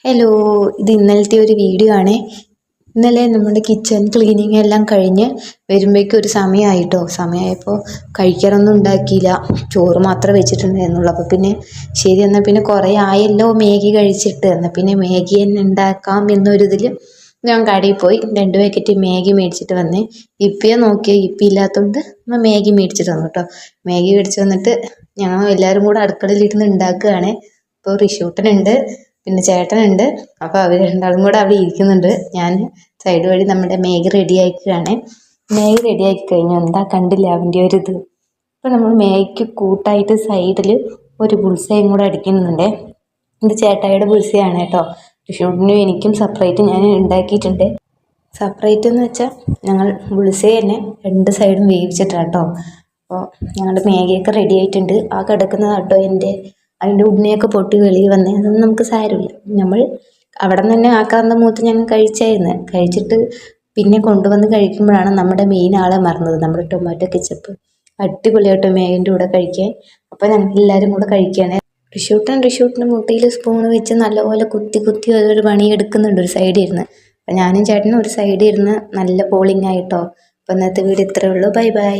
Hello, ഇത് ഇന്നലത്തെ ഒരു വീഡിയോ ആണ്. ഇന്നലെ നമ്മുടെ കിച്ചൺ ക്ലീനിങ് എല്ലാം കഴിഞ്ഞ് വരുമ്പോഴേക്കും ഒരു സമയമായിട്ടോ. സമയമായപ്പോൾ കഴിക്കാനൊന്നും ഉണ്ടാക്കിയില്ല, ചോറ് മാത്രമേ വെച്ചിട്ടുണ്ടായിരുന്നുള്ളൂ. അപ്പോൾ പിന്നെ ശരി, എന്നാൽ പിന്നെ കുറേ ആയല്ലോ മാഗി കഴിച്ചിട്ട്, എന്നാൽ പിന്നെ മാഗി തന്നെ ഉണ്ടാക്കാം എന്നൊരിതിൽ ഞാൻ കടയിൽ പോയി 2 പാക്കറ്റ് മാഗി മേടിച്ചിട്ട് വന്നേ. ഇപ്പിയെ നോക്കിയാൽ ഇപ്പി ഇല്ലാത്തതുകൊണ്ട് ഞാൻ മാഗി മേടിച്ചിട്ട് വന്നു കേട്ടോ. മാഗി മേടിച്ച് വന്നിട്ട് ഞങ്ങൾ എല്ലാവരും കൂടെ അടുക്കളയിലിരുന്ന് ഉണ്ടാക്കുകയാണ്. ഇപ്പോൾ റിഷൂട്ടനുണ്ട്, പിന്നെ ചേട്ടനുണ്ട്. അപ്പോൾ അവർ രണ്ടാളും കൂടെ അവിടെ ഇരിക്കുന്നുണ്ട്. ഞാൻ സൈഡ് വഴി നമ്മുടെ മാഗി റെഡിയാക്കുകയാണ്. മാഗി റെഡിയാക്കി കഴിഞ്ഞു. എന്താ കണ്ടില്ല അവൻ്റെ ഒരു ഇത്. അപ്പോൾ നമ്മൾ മാഗിക്ക് കൂട്ടായിട്ട് സൈഡിൽ ഒരു ബുൾസയും കൂടെ അടിക്കുന്നുണ്ട്. ഇത് ചേട്ടായിയുടെ ബുൾസയാണ് കേട്ടോ. റിഷൂട്ടിനും എനിക്കും സെപ്പറേറ്റ് ഞാൻ ഉണ്ടാക്കിയിട്ടുണ്ട്. സെപ്പറേറ്റ് എന്ന് വെച്ചാൽ ഞങ്ങൾ ബുൾസൈ തന്നെ 2 സൈഡും വേവിച്ചിട്ടാണ് കേട്ടോ. അപ്പോൾ ഞങ്ങളുടെ മാഗിയൊക്കെ റെഡി ആയിട്ടുണ്ട്. ആ കിടക്കുന്നത് കേട്ടോ അതിൻ്റെ ഉണ്ണിയൊക്കെ പൊട്ടി വെളിയിൽ വന്നേ. അതൊന്നും നമുക്ക് സാരമില്ല, നമ്മൾ അവിടെ നിന്ന് തന്നെ ആക്കാവുന്ന മൂത്ത് ഞങ്ങൾ കഴിച്ചിട്ട് പിന്നെ കൊണ്ടുവന്ന് കഴിക്കുമ്പോഴാണ് നമ്മുടെ മെയിൻ ആളെ മറന്നത്, നമ്മുടെ ടൊമാറ്റോ കെച്ചപ്പ്. അടിപൊളിയായിട്ട് മാഗിൻ്റെ കൂടെ കഴിക്കാൻ. അപ്പോൾ ഞങ്ങൾ എല്ലാവരും കൂടെ കഴിക്കുകയാണ്. റിഷൂട്ടിൻ്റെ മുട്ടിയിൽ സ്പൂൺ വെച്ച് നല്ലപോലെ കുത്തി അതൊരു പണിയെടുക്കുന്നുണ്ട് ഒരു സൈഡിൽ ഇരുന്ന്. അപ്പം ഞാനും ചേട്ടനും ഒരു സൈഡിൽ ഇരുന്ന് നല്ല പോളിംഗ് ആയിട്ടോ. അപ്പോൾ ഇന്നത്തെ വീഡിയോ ഇത്രയേ ഉള്ളൂ. Bye bye.